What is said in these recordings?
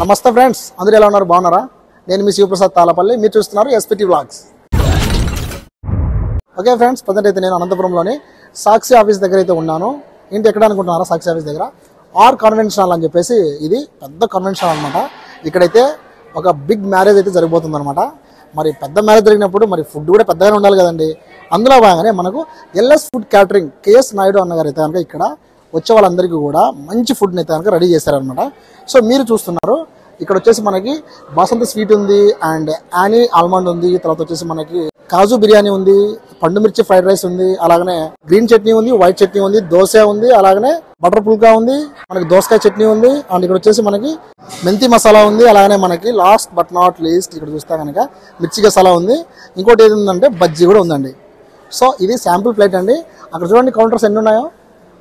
నమస్తే ఫ్రెండ్స్, అందరూ ఎలా ఉన్నారు? బాగున్నారా? నేను మీ శివప్రసాద్ తాళపల్లి, మీరు చూస్తున్నారు SPT vlogs. Okay friends, present అయితే నేను అనంతపురంలోని సాక్షి ఆఫీస్ దగ్గర అయితే ఉన్నాను. ఏంటి ఎక్కడ అనుకుంటున్నారా? సాక్షి ఆఫీస్ దగ్గర ఆర్ కన్వెన్షన్ హాల్ అని చెప్పేసి, ఇది పెద్ద కన్వెన్షన్ హాల్ అనమాట. ఇక్కడైతే ఒక బిగ్ మ్యారేజ్ అయితే జరగబోతుంది అనమాట. మరి పెద్ద మ్యారేజ్ జరిగినప్పుడు మరి ఫుడ్ కూడా పెద్దగానే ఉండాలి కదండి. అందులో భాగంగానే మనకు L S food catering K S Naidu అన్నగారు అయితే కనుక ఇక్కడ వచ్చే వాళ్ళందరికీ కూడా మంచి ఫుడ్ని అయితే కనుక రెడీ చేశారనమాట. సో మీరు చూస్తున్నారు, ఇక్కడ వచ్చేసి మనకి బాసంతి స్వీట్ ఉంది, అండ్ యానీ ఆల్మండ్ ఉంది, తర్వాత వచ్చేసి మనకి కాజు బిర్యానీ ఉంది, పండు మిర్చి ఫ్రైడ్ రైస్ ఉంది, అలాగనే గ్రీన్ చట్నీ ఉంది, వైట్ చట్నీ ఉంది, దోశ ఉంది, అలాగనే బటర్ పుల్కా ఉంది, మనకి దోసకాయ చట్నీ ఉంది, అండ్ ఇక్కడ వచ్చేసి మనకి మెంతి మసాలా ఉంది, అలాగనే మనకి లాస్ట్ బట్ నాట్ లీస్ట్ ఇక్కడ చూస్తే కనుక మిర్చి మసాలా ఉంది. ఇంకోటి ఏది ఉందంటే బజ్జీ కూడా ఉందండి. సో ఇది శాంపుల్ ప్లేట్ అండి. అక్కడ చూడండి కౌంటర్స్ ఎన్ని ఉన్నాయో.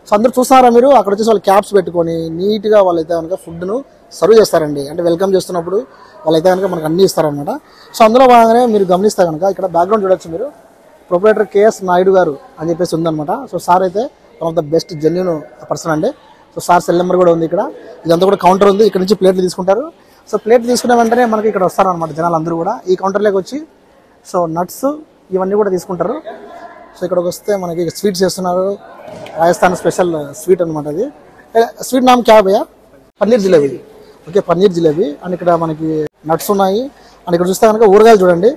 సో అందరూ చూస్తున్నారా మీరు? అక్కడ వచ్చేసి వాళ్ళు క్యాప్స్ పెట్టుకొని నీట్గా వాళ్ళైతే కనుక ఫుడ్ను సర్వ్ చేస్తారండి. అంటే వెల్కమ్ చేస్తున్నప్పుడు వాళ్ళైతే కనుక మనకు అన్నీ ఇస్తారనమాట. సో అందులో భాగంగానే మీరు గమనిస్తే కనుక ఇక్కడ బ్యాక్గ్రౌండ్ చూడొచ్చు మీరు, ప్రొపరేటర్ కేఎస్ నాయుడు గారు అని చెప్పేసి ఉందన్నమాట. సో సార్ అయితే one of the best genuine person అండి. సో సార్ సెల్ నెంబర్ కూడా ఉంది ఇక్కడ. ఇదంతా కూడా కౌంటర్ ఉంది, ఇక్కడ నుంచి ప్లేట్లు తీసుకుంటారు. సో ప్లేట్ తీసుకున్న వెంటనే మనకి ఇక్కడ వస్తారనమాట జనాలు అందరూ కూడా ఈ కౌంటర్లోకి వచ్చి. సో నట్స్ ఇవన్నీ కూడా తీసుకుంటారు. సో ఇక్కడికి వస్తే మనకి స్వీట్స్ చేస్తున్నారు, రాజస్థాన్ స్పెషల్ స్వీట్ అనమాట. అది స్వీట్ నామ్ క్యా భయ్యా? పన్నీర్ జిలేబీ. ఓకే, పన్నీర్ జిలేబీ. అండ్ ఇక్కడ మనకి నట్స్ ఉన్నాయి. అండ్ ఇక్కడ చూస్తే కనుక ఊరగాయలు చూడండి,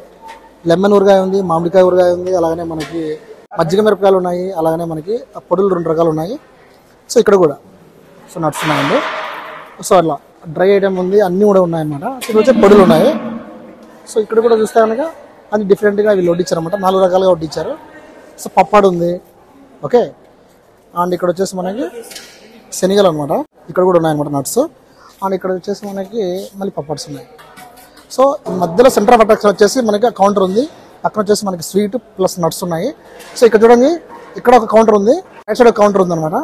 లెమన్ ఊరగాయ ఉంది, మామిడికాయ ఊరగాయ ఉంది, అలాగనే మనకి మజ్జిగ మిరపకాయలు ఉన్నాయి, అలాగనే మనకి పొడులు 2 రకాలు ఉన్నాయి. సో ఇక్కడ కూడా సో నట్స్ ఉన్నాయండి. సో అట్లా డ్రై ఐటమ్ ఉంది, అన్నీ కూడా ఉన్నాయన్నమాట. ఇక్కడ వచ్చే పొడులు ఉన్నాయి. సో ఇక్కడ కూడా చూస్తే కనుక అది డిఫరెంట్గా వీళ్ళు వడ్డించారు అనమాట, 4 రకాలుగా వడ్డించారు. సో పప్పాడు ఉంది. ఓకే, అండ్ ఇక్కడ వచ్చేసి మనకి శనగలు అనమాట, ఇక్కడ కూడా ఉన్నాయన్నమాట నట్స్. అండ్ ఇక్కడ వచ్చేసి మనకి మళ్ళీ పప్పాడ్స్ ఉన్నాయి. సో మధ్యలో సెంటర్ ఆఫ్ అట్రాక్షన్ వచ్చేసి మనకి కౌంటర్ ఉంది, పక్కన వచ్చేసి మనకి స్వీట్ ప్లస్ నట్స్ ఉన్నాయి. సో ఇక్కడ చూడండి, ఇక్కడ ఒక కౌంటర్ ఉంది, రైట్ సైడ్ ఒక కౌంటర్ ఉంది అనమాట.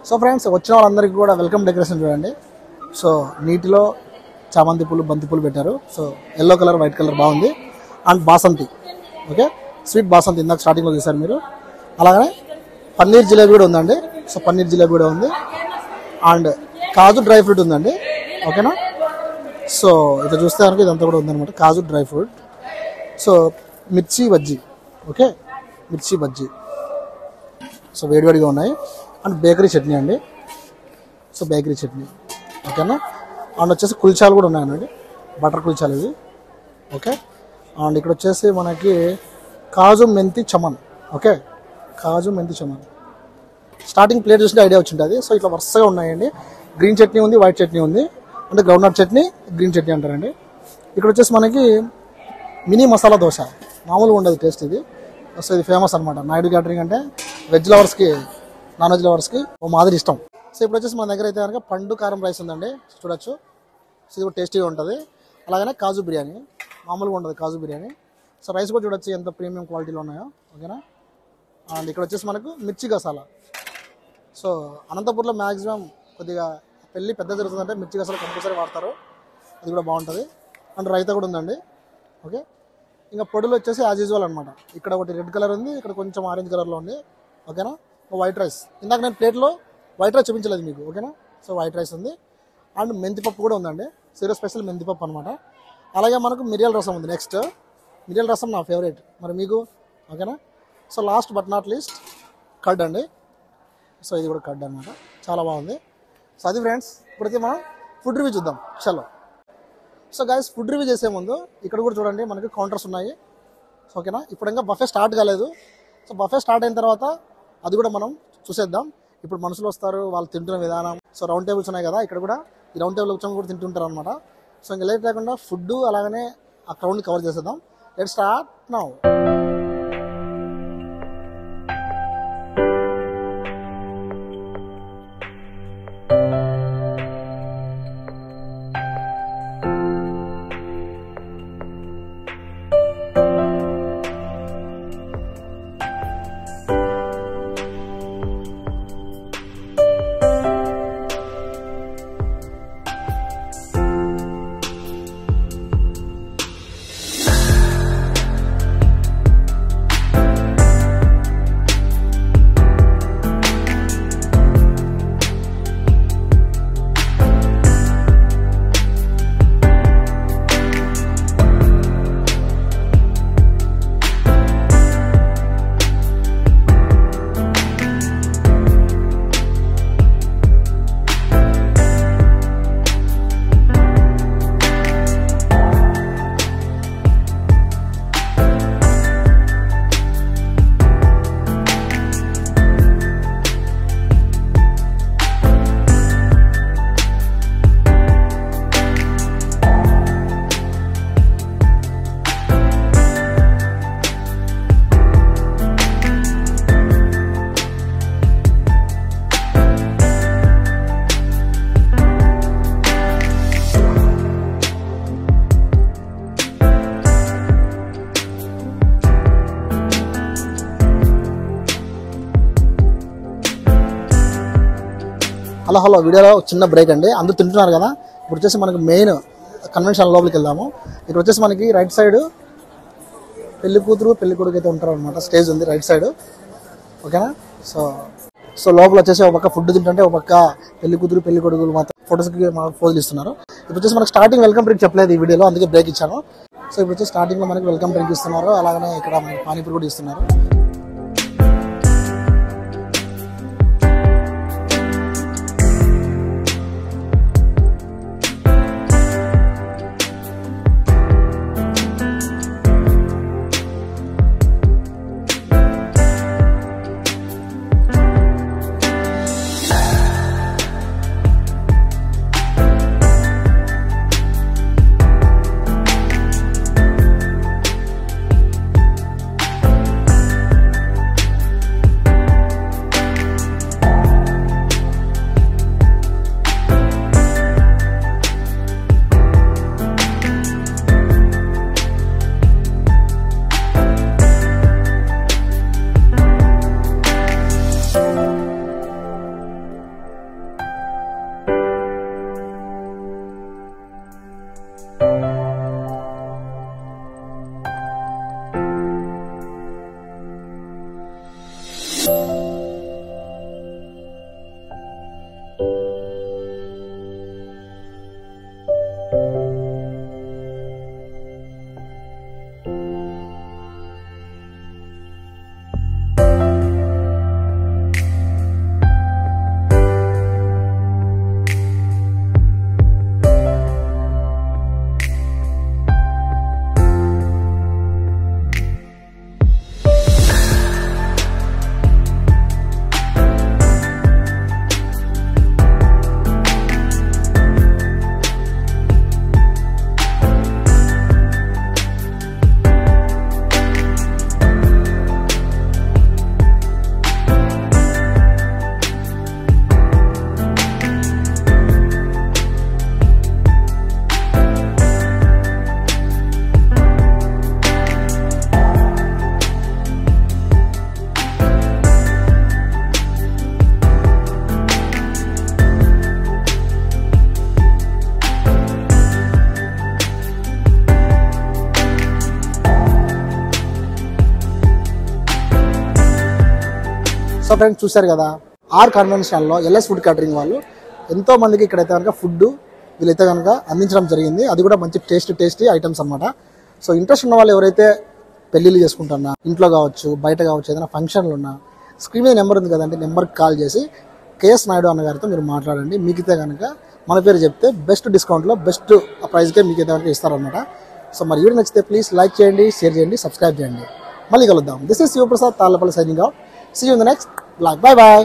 సో ఫ్రెండ్స్, వచ్చిన వాళ్ళందరికీ కూడా వెల్కమ్ డెకరేషన్ చూడండి. సో నీటిలో చామంతి పూలు, బంతి పూలు పెట్టారు. So yellow colour, white colour బాగుంది. And Basanti, okay, sweet Basanti ఇందాక స్టార్టింగ్లో చూసారు మీరు. అలాగనే పన్నీర్ జిలేబీ కూడా ఉందండి. సో పన్నీర్ జిలేబీ కూడా ఉంది. అండ్ కాజు డ్రై ఫ్రూట్ ఉందండి. ఓకేనా? సో ఇట్లా చూస్తే కనుక ఇదంతా కూడా ఉందన్నమాట, కాజు డ్రై ఫ్రూట్. సో మిర్చి బజ్జీ, ఓకే, మిర్చి బజ్జీ. సో వేడివేడిగా ఉన్నాయి. అండ్ బేకరీ చట్నీ అండి. సో బేకరీ చట్నీ, ఓకేనా? అండ్ వచ్చేసి కుల్చాలు కూడా ఉన్నాయండి, బటర్ కుల్చాలు ఇవి. ఓకే, అండ్ ఇక్కడ వచ్చేసి మనకి కాజు మెంతి చమన్. ఓకే, కాజు మెంతి చమన్. స్టార్టింగ్ ప్లేట్ చూస్తే ఐడియా వచ్చింటుంది. సో ఇట్లా వరుసగా ఉన్నాయండి. గ్రీన్ చట్నీ ఉంది, వైట్ చట్నీ ఉంది, అంటే groundnut chutney, green chutney అంటారండి. ఇక్కడ వచ్చేసి మనకి మినీ మసాలా దోశ, మామూలుగా ఉండదు టేస్ట్ ఇది. సో ఇది ఫేమస్ అనమాట. నాయుడు క్యాటరింగ్ అంటే వెజ్ లవర్స్కి, నాన్ వెజ్ లవర్స్కి ఓ మాదిరి ఇష్టం. సో ఇప్పుడు వచ్చేసి మన దగ్గర అయితే కనుక పండు కారం రైస్ ఉందండి, చూడొచ్చు. సో ఇది కూడా టేస్టీగా ఉంటుంది. అలాగనే కాజు బిర్యానీ, మామూలుగా ఉండదు కాజు బిర్యానీ. సో రైస్ కూడా చూడొచ్చు ఎంత ప్రీమియం క్వాలిటీలో ఉన్నాయో. ఓకేనా? అండ్ ఇక్కడ వచ్చేసి మనకు మిర్చి గసాలా. సో అనంతపూర్లో మ్యాక్సిమం కొద్దిగా పెళ్ళి పెద్ద జరుగుతుందంటే మిర్చి గసాలా కంపల్సరీ వాడతారు, అది కూడా బాగుంటుంది. అండ్ రైతా కూడా ఉందండి. ఓకే, ఇంకా పొడులు వచ్చేసి యాజ్ యూజువల్ అనమాట. ఇక్కడ ఒకటి రెడ్ కలర్ ఉంది, ఇక్కడ కొంచెం ఆరెంజ్ కలర్లో ఉంది. ఓకేనా? వైట్ రైస్, ఇందాక నేను ప్లేట్లో వైట్ రైస్ చూపించలేదు మీకు. ఓకేనా? సో వైట్ రైస్ ఉంది. అండ్ మెంతిపప్పు కూడా ఉందండి, సీరియస్ స్పెషల్ మెంతిపప్పు అనమాట. అలాగే మనకు మిరియాల రసం ఉంది. నెక్స్ట్ మిరియాల రసం నా ఫేవరెట్, మరి మీకు. ఓకేనా? So last but not least curd అండి. సో ఇది కూడా కర్డ్ అనమాట, చాలా బాగుంది. సో అది ఫ్రెండ్స్, ఇప్పుడైతే మనం ఫుడ్ రివ్యూ చూద్దాం. చలో. సో గైస్, ఫుడ్ రివ్యూ చేసే ముందు ఇక్కడ కూడా చూడండి మనకి కౌంటర్స్ ఉన్నాయి. సో ఓకేనా? ఇప్పుడు ఇంకా బఫే స్టార్ట్ కాలేదు. సో బఫే స్టార్ట్ అయిన తర్వాత అది కూడా మనం చూసేద్దాం. ఇప్పుడు మనుషులు వస్తారు, వాళ్ళు తింటున్న విధానం. సో రౌండ్ టేబుల్స్ ఉన్నాయి కదా, ఇక్కడ కూడా ఈ రౌండ్ టేబుల్ కూర్చొని కూడా తింటుంటారు అనమాట. సో ఇంకా లేట్ లేకుండా ఫుడ్ అలాగనే ఆ క్రౌడ్ని కవర్ చేసేద్దాం. Let's start now. హలో వీడియోలో చిన్న బ్రేక్ అండి. అందరూ తింటున్నారు కదా, ఇప్పుడు వచ్చేసి మనకి మెయిన్ కన్వెన్షన్ లోపలికి వెళ్దాము. ఇక్కడ వచ్చేసి మనకి రైట్ సైడ్ పెళ్లి కూతురు పెళ్లి కొడుకు అయితే ఉంటారు అనమాట. స్టేజ్ ఉంది రైట్ సైడ్, ఓకేనా. సో లోపల వచ్చేసి ఒక పక్క ఫుడ్ తింటుంటే ఒక పక్క పెళ్లి కూతురు పెళ్లి కొడుకులు మాత్రం ఫోటోస్కి పోజులు ఇస్తున్నారు. ఇప్పుడు వచ్చేసి మనకి స్టార్టింగ్ వెల్కమ్ డ్రింక్ చెప్పలేదు ఈ వీడియోలో, అందుకే బ్రేక్ ఇచ్చాను. సో ఇప్పుడు వచ్చి స్టార్టింగ్లో మనకి వెల్కమ్ డ్రింక్ ఇస్తున్నారు, అలాగనే ఇక్కడ మనకి పానీపూరి కూడా ఇస్తున్నారు. సో ఫ్రెండ్స్ చూశారు కదా, ఆర్ కన్వెన్షన్లో ఎల్ఎస్ ఫుడ్ క్యాటరింగ్ వాళ్ళు ఎంతో మందికి ఇక్కడైతే కనుక ఫుడ్ వీళ్ళైతే కనుక అందించడం జరిగింది. అది కూడా మంచి టేస్టీ ఐటమ్స్ అన్నమాట. సో ఇంట్రెస్ట్ ఉన్న వాళ్ళు ఎవరైతే పెళ్ళిళ్ళు చేసుకుంటున్నా, ఇంట్లో కావచ్చు బయట కావచ్చు, ఏదైనా ఫంక్షన్లు ఉన్నా, స్క్రీన్ మీద నెంబర్ ఉంది కదండి, నెంబర్కి కాల్ చేసి కేఎస్ నాయుడు అన్న గారితో మీరు మాట్లాడండి. మీకైతే కనుక మన పేరు చెప్తే బెస్ట్ డిస్కౌంట్లో బెస్ట్ ప్రైస్కే మీకైతే కనుక ఇస్తారనమాట. సో మరి వీడియో నచ్చితే ప్లీజ్ లైక్ చేయండి, షేర్ చేయండి, సబ్స్క్రైబ్ చేయండి. మళ్ళీ కలుద్దాం. This is Shivaprasad Tallapalli signing out. See you in the next vlog. Bye bye.